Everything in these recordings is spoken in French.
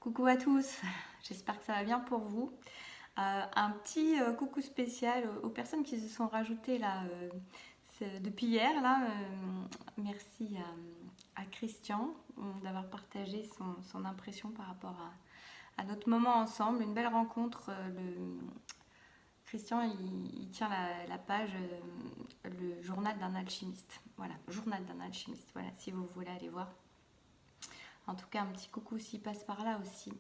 Coucou à tous, j'espère que ça va bien pour vous. Un petit coucou spécial aux personnes qui se sont rajoutées là depuis hier. Merci à Christian d'avoir partagé son impression par rapport à notre moment ensemble. Une belle rencontre. Christian, il tient la page le journal d'un alchimiste. Voilà, journal d'un alchimiste. Voilà, si vous voulez aller voir. En tout cas, un petit coucou s'il passe par là aussi.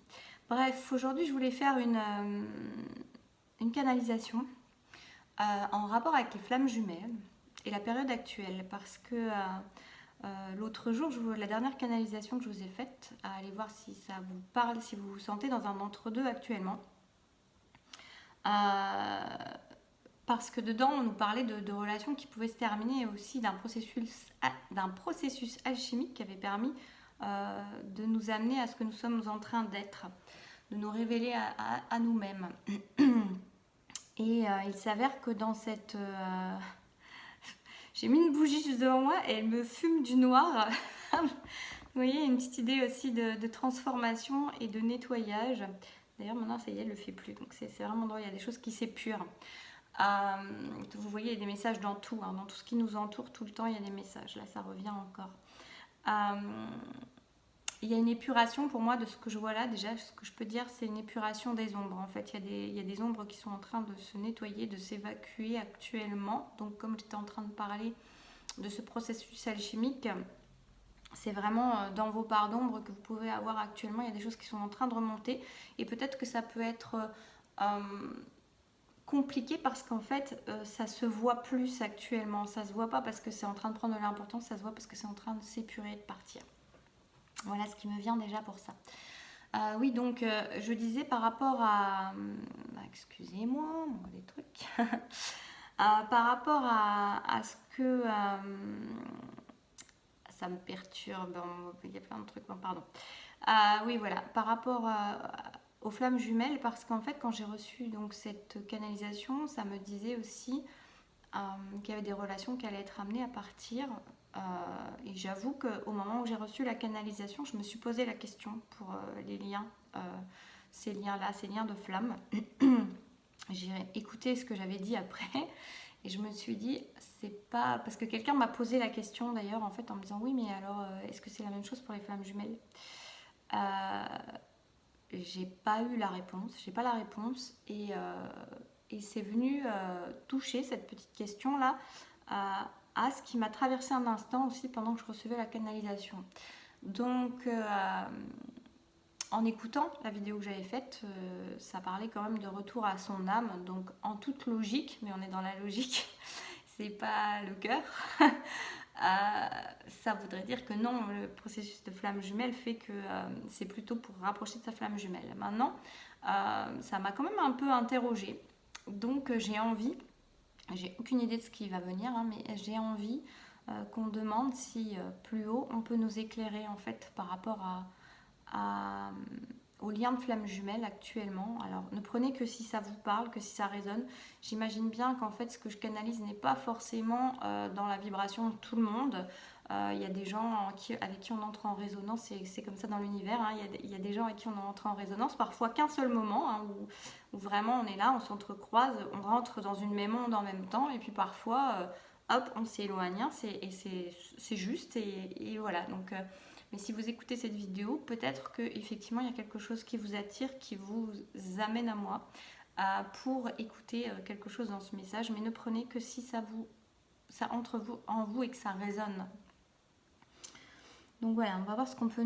Bref, aujourd'hui, je voulais faire une canalisation en rapport avec les flammes jumelles et la période actuelle. Parce que l'autre jour, la dernière canalisation que je vous ai faite, allez voir si ça vous parle, si vous vous sentez dans un entre-deux actuellement. Parce que dedans, on nous parlait de relations qui pouvaient se terminer aussi d'un processus alchimique qui avait permis de nous amener à ce que nous sommes en train d'être, de nous révéler à nous-mêmes. Et il s'avère que dans cette... j'ai mis une bougie juste devant moi et elle me fume du noir. Vous voyez, une petite idée aussi de transformation et de nettoyage. D'ailleurs, maintenant, ça y est, elle ne le fait plus. Donc, c'est vraiment drôle. Il y a des choses qui s'épurent. Vous voyez, il y a des messages dans tout. Hein, dans tout ce qui nous entoure, tout le temps, il y a des messages. Là, ça revient encore. Il y a une épuration pour moi de ce que je vois là. Déjà, ce que je peux dire, c'est une épuration des ombres. En fait, il y a des ombres qui sont en train de se nettoyer, de s'évacuer actuellement. Donc, comme j'étais en train de parler de ce processus alchimique, c'est vraiment dans vos parts d'ombre que vous pouvez avoir actuellement. Il y a des choses qui sont en train de remonter. Et peut-être que ça peut être compliqué parce qu'en fait, ça se voit plus actuellement. Ça se voit pas parce que c'est en train de prendre de l'importance. Ça se voit parce que c'est en train de s'épurer et de partir. Voilà ce qui me vient déjà pour ça. Oui, donc je disais par rapport à... excusez-moi, des trucs. Par rapport à ce que... ça me perturbe, il y a plein de trucs, bon, pardon. Oui, voilà, par rapport aux flammes jumelles, parce qu'en fait, quand j'ai reçu donc, cette canalisation, ça me disait aussi qu'il y avait des relations qui allaient être amenées à partir. Et j'avoue qu'au moment où j'ai reçu la canalisation, je me suis posé la question pour les liens, ces liens-là, ces liens de flammes. J'ai écouté ce que j'avais dit après et je me suis dit, c'est pas... Parce que quelqu'un m'a posé la question d'ailleurs en fait en me disant, oui mais alors est-ce que c'est la même chose pour les flammes jumelles? J'ai pas eu la réponse, j'ai pas la réponse et c'est venu toucher cette petite question-là à ce qui m'a traversé un instant aussi pendant que je recevais la canalisation. Donc, en écoutant la vidéo que j'avais faite, ça parlait quand même de retour à son âme, donc en toute logique, mais on est dans la logique, c'est pas le cœur. Ça voudrait dire que non, le processus de flamme jumelle fait que c'est plutôt pour rapprocher de sa flamme jumelle. Maintenant, ça m'a quand même un peu interrogée, donc j'ai envie, j'ai aucune idée de ce qui va venir, hein, mais j'ai envie qu'on demande si plus haut on peut nous éclairer en fait par rapport au lien de flamme jumelle actuellement. Alors ne prenez que si ça vous parle, que si ça résonne. J'imagine bien qu'en fait ce que je canalise n'est pas forcément dans la vibration de tout le monde. Il y a des gens avec qui on entre en résonance, c'est comme ça dans l'univers. Hein. Il y a des gens avec qui on entre en résonance, parfois qu'un seul moment, hein, où vraiment on est là, on s'entrecroise, on rentre dans une même onde en même temps, et puis parfois, hop, on s'éloigne. Hein, c'est juste, et voilà. Donc, mais si vous écoutez cette vidéo, peut-être qu'effectivement il y a quelque chose qui vous attire, qui vous amène à moi pour écouter quelque chose dans ce message. Mais ne prenez que si ça entre en vous et que ça résonne. Donc voilà, on va voir ce qu'on peut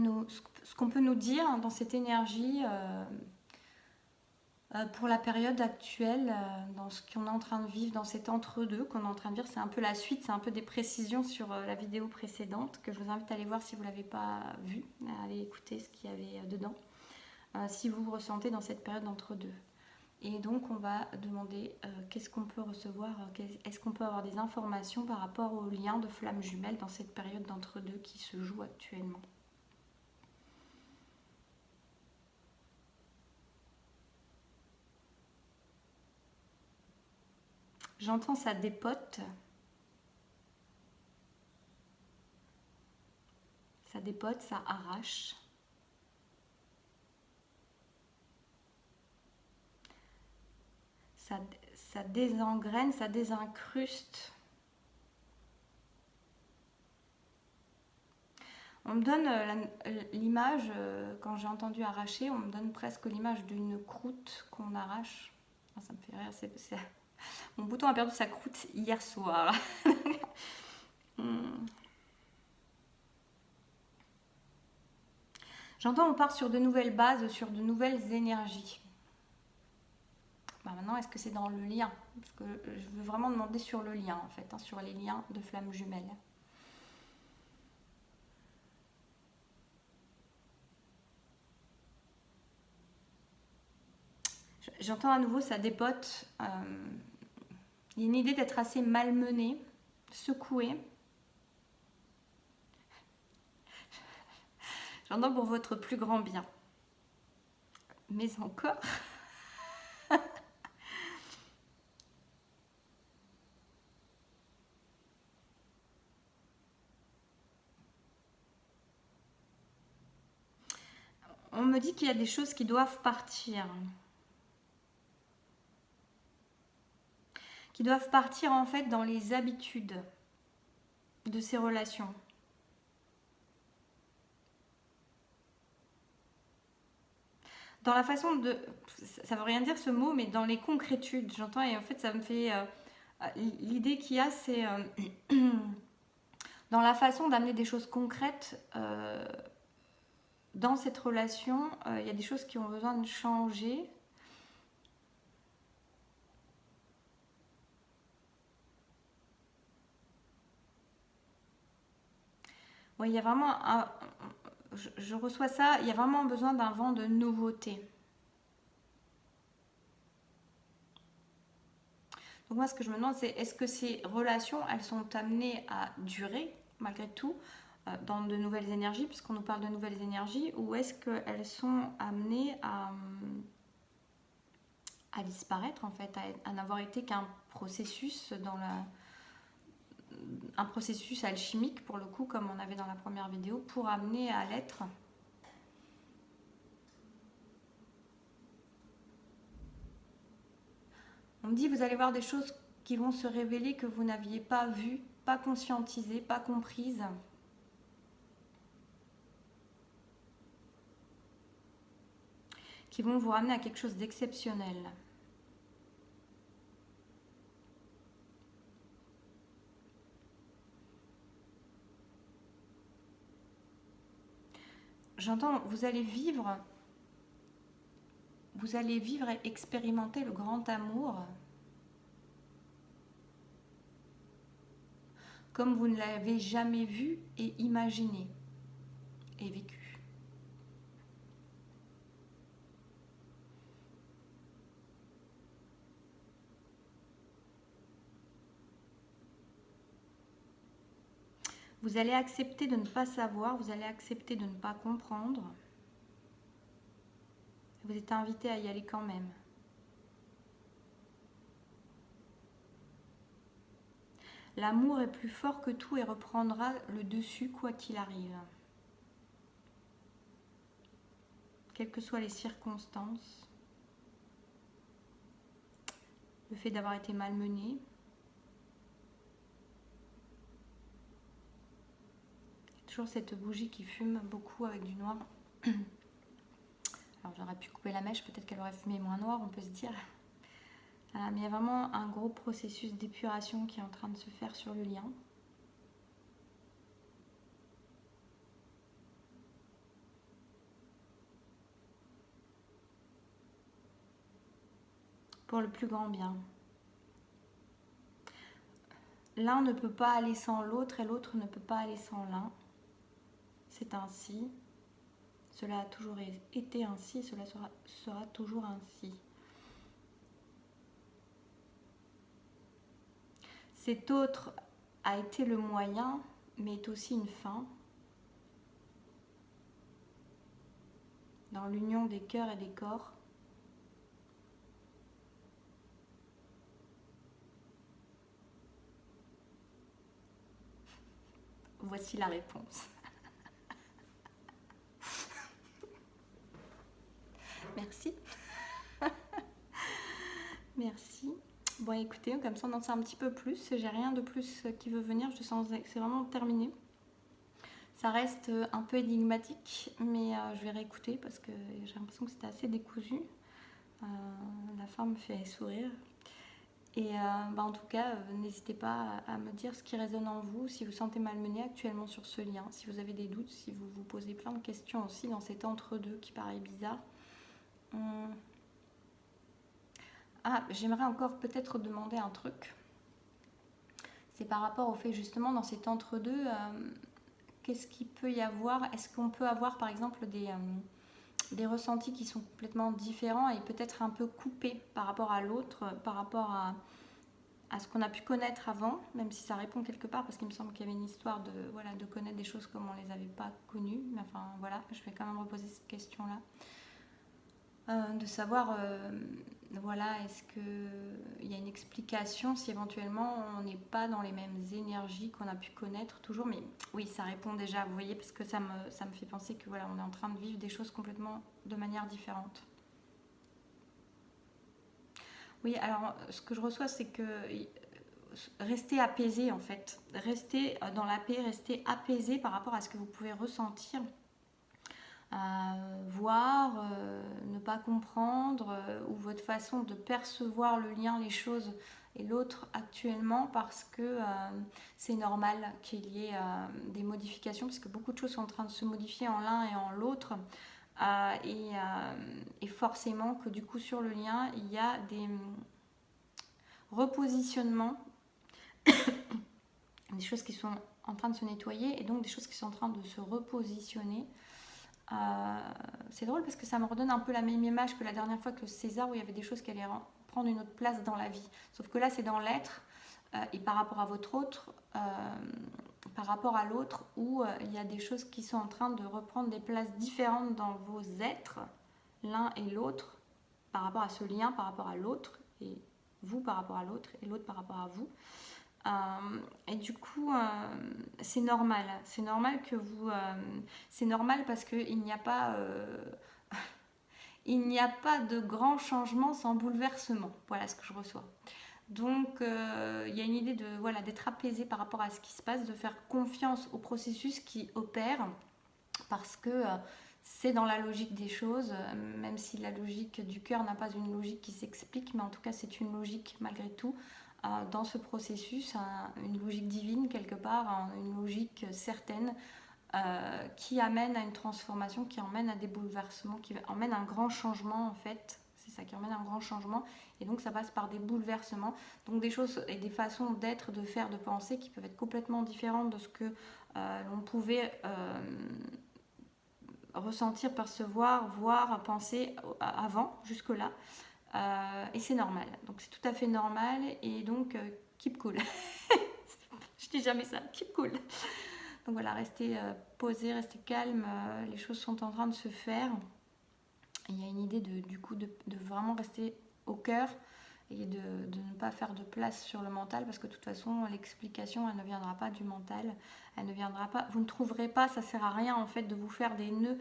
nous dire dans cette énergie pour la période actuelle, dans ce qu'on est en train de vivre, dans cet entre-deux qu'on est en train de vivre. C'est un peu la suite, c'est un peu des précisions sur la vidéo précédente que je vous invite à aller voir si vous ne l'avez pas vue, à aller écouter ce qu'il y avait dedans, si vous vous ressentez dans cette période d'entre-deux. Et donc on va demander qu'est-ce qu'on peut recevoir, est-ce qu'on peut avoir des informations par rapport au lien de flammes jumelles dans cette période d'entre-deux qui se joue actuellement. J'entends ça dépote. Ça dépote, ça arrache. ça désengraine, ça désincruste. On me donne l'image, quand j'ai entendu arracher, on me donne presque l'image d'une croûte qu'on arrache. Ah, ça me fait rire, mon bouton a perdu sa croûte hier soir. J'entends on part sur de nouvelles bases, sur de nouvelles énergies. Maintenant, est-ce que c'est dans le lien? Parce que je veux vraiment demander sur le lien, en fait, sur les liens de flammes jumelles. J'entends à nouveau, ça dépote. Il y a une idée d'être assez malmené, secoué. J'entends pour votre plus grand bien. Mais encore. On me dit qu'il y a des choses qui doivent partir. Qui doivent partir en fait dans les habitudes de ces relations. Dans la façon de... Ça veut rien dire ce mot, mais dans les concrétudes, j'entends, et en fait ça me fait... l'idée qu'il y a, c'est... dans la façon d'amener des choses concrètes dans cette relation, il y a des choses qui ont besoin de changer. Oui, il y a vraiment je reçois ça, il y a vraiment besoin d'un vent de nouveauté. Donc moi, ce que je me demande, c'est est-ce que ces relations, elles sont amenées à durer, malgré tout, dans de nouvelles énergies, puisqu'on nous parle de nouvelles énergies, ou est-ce qu'elles sont amenées à disparaître, en fait, à n'avoir été qu'un processus un processus alchimique, pour le coup, comme on avait dans la première vidéo, pour amener à l'être. On me dit, vous allez voir des choses qui vont se révéler que vous n'aviez pas vues, pas conscientisées, pas comprises. Qui vont vous ramener à quelque chose d'exceptionnel. J'entends, vous allez vivre et expérimenter le grand amour comme vous ne l'avez jamais vu et imaginé et vécu. Vous allez accepter de ne pas savoir, vous allez accepter de ne pas comprendre. Vous êtes invité à y aller quand même. L'amour est plus fort que tout et reprendra le dessus quoi qu'il arrive. Quelles que soient les circonstances. Le fait d'avoir été malmené. Toujours cette bougie qui fume beaucoup avec du noir. Alors j'aurais pu couper la mèche, peut-être qu'elle aurait fumé moins noir, on peut se dire. Mais il y a vraiment un gros processus d'épuration qui est en train de se faire sur le lien. Pour le plus grand bien. L'un ne peut pas aller sans l'autre et l'autre ne peut pas aller sans l'un. C'est ainsi. Cela a toujours été ainsi, cela sera toujours ainsi. Cet autre a été le moyen, mais est aussi une fin. Dans l'union des cœurs et des corps. Voici la réponse. Merci. Merci. Bon, écoutez, comme ça on en sait un petit peu plus. J'ai rien de plus qui veut venir. Je sens que c'est vraiment terminé. Ça reste un peu énigmatique, mais je vais réécouter parce que j'ai l'impression que c'était assez décousu. La fin me fait sourire. Et en tout cas, n'hésitez pas à me dire ce qui résonne en vous, si vous sentez malmené actuellement sur ce lien, si vous avez des doutes, si vous vous posez plein de questions aussi dans cet entre-deux qui paraît bizarre. Ah, j'aimerais encore peut-être demander un truc. C'est par rapport au fait justement dans cet entre-deux, qu'est-ce qu'il peut y avoir? Est-ce qu'on peut avoir par exemple des ressentis qui sont complètement différents et peut-être un peu coupés par rapport à l'autre, par rapport à ce qu'on a pu connaître avant, même si ça répond quelque part, parce qu'il me semble qu'il y avait une histoire de connaître des choses comme on ne les avait pas connues. Mais enfin voilà, je vais quand même reposer cette question-là. De savoir, voilà, est-ce qu'il y a une explication si éventuellement on n'est pas dans les mêmes énergies qu'on a pu connaître toujours. Mais oui, ça répond déjà, vous voyez, parce que ça me fait penser que voilà, on est en train de vivre des choses complètement de manière différente. Oui, alors ce que je reçois, c'est que rester apaisé en fait, rester dans la paix, rester apaisé par rapport à ce que vous pouvez ressentir, voir, ne pas comprendre, ou votre façon de percevoir le lien, les choses et l'autre actuellement, parce que c'est normal qu'il y ait des modifications, parce que beaucoup de choses sont en train de se modifier en l'un et en l'autre. Et forcément que du coup sur le lien il y a des repositionnements, des choses qui sont en train de se nettoyer et donc des choses qui sont en train de se repositionner. C'est drôle parce que ça me redonne un peu la même image que la dernière fois que César, où il y avait des choses qui allaient prendre une autre place dans la vie. Sauf que là c'est dans l'être, et par rapport à votre autre, par rapport à l'autre, où il y a des choses qui sont en train de reprendre des places différentes dans vos êtres, l'un et l'autre, par rapport à ce lien, par rapport à l'autre, et vous par rapport à l'autre, et l'autre par rapport à vous. Et du coup, c'est normal. C'est normal que vous... c'est normal parce qu'il n'y a pas... il n'y a pas de grand changement sans bouleversement. Voilà ce que je reçois. Donc, il y a une idée de voilà, d'être apaisé par rapport à ce qui se passe, de faire confiance au processus qui opère, parce que c'est dans la logique des choses, même si la logique du cœur n'a pas une logique qui s'explique, mais en tout cas c'est une logique malgré tout dans ce processus, une logique divine quelque part, une logique certaine qui amène à une transformation, qui emmène à des bouleversements, qui emmène à un grand changement en fait. C'est ça qui emmène à un grand changement, et donc ça passe par des bouleversements, donc des choses et des façons d'être, de faire, de penser qui peuvent être complètement différentes de ce que l'on pouvait ressentir, percevoir, voir, penser avant, jusque-là. Et c'est normal. Donc c'est tout à fait normal. Et donc, keep cool. Je dis jamais ça, keep cool. Donc voilà, restez posé, restez calme. Les choses sont en train de se faire. Et il y a une idée du coup de vraiment rester au cœur et de ne pas faire de place sur le mental, parce que de toute façon l'explication elle ne viendra pas du mental, elle ne viendra pas, vous ne trouverez pas, ça sert à rien en fait de vous faire des nœuds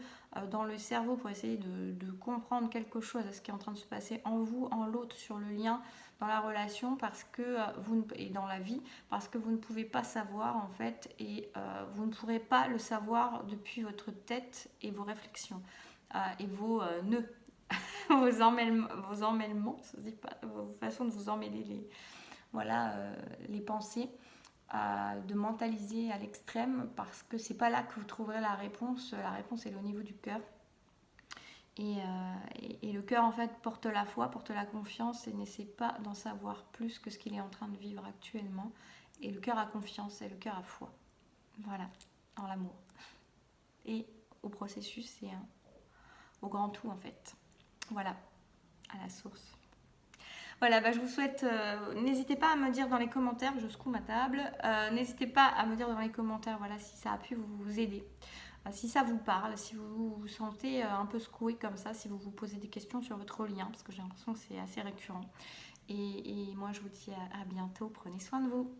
dans le cerveau pour essayer de comprendre quelque chose à ce qui est en train de se passer en vous, en l'autre, sur le lien, dans la relation, parce que et dans la vie, parce que vous ne pouvez pas savoir en fait, et vous ne pourrez pas le savoir depuis votre tête et vos réflexions et vos nœuds. vos emmêlements, ça se dit pas, vos façons de vous emmêler les pensées, de mentaliser à l'extrême, parce que c'est pas là que vous trouverez la réponse. La réponse elle est au niveau du cœur. Et le cœur en fait porte la foi, porte la confiance et n'essaie pas d'en savoir plus que ce qu'il est en train de vivre actuellement. Et le cœur a confiance et le cœur a foi. Voilà, en l'amour. Et au processus et au grand tout en fait. Voilà, à la source. Voilà, je vous souhaite, n'hésitez pas à me dire dans les commentaires, je secoue ma table, n'hésitez pas à me dire dans les commentaires voilà, si ça a pu vous aider, si ça vous parle, si vous vous sentez un peu secoué comme ça, si vous vous posez des questions sur votre lien, parce que j'ai l'impression que c'est assez récurrent. Et moi je vous dis à bientôt, prenez soin de vous.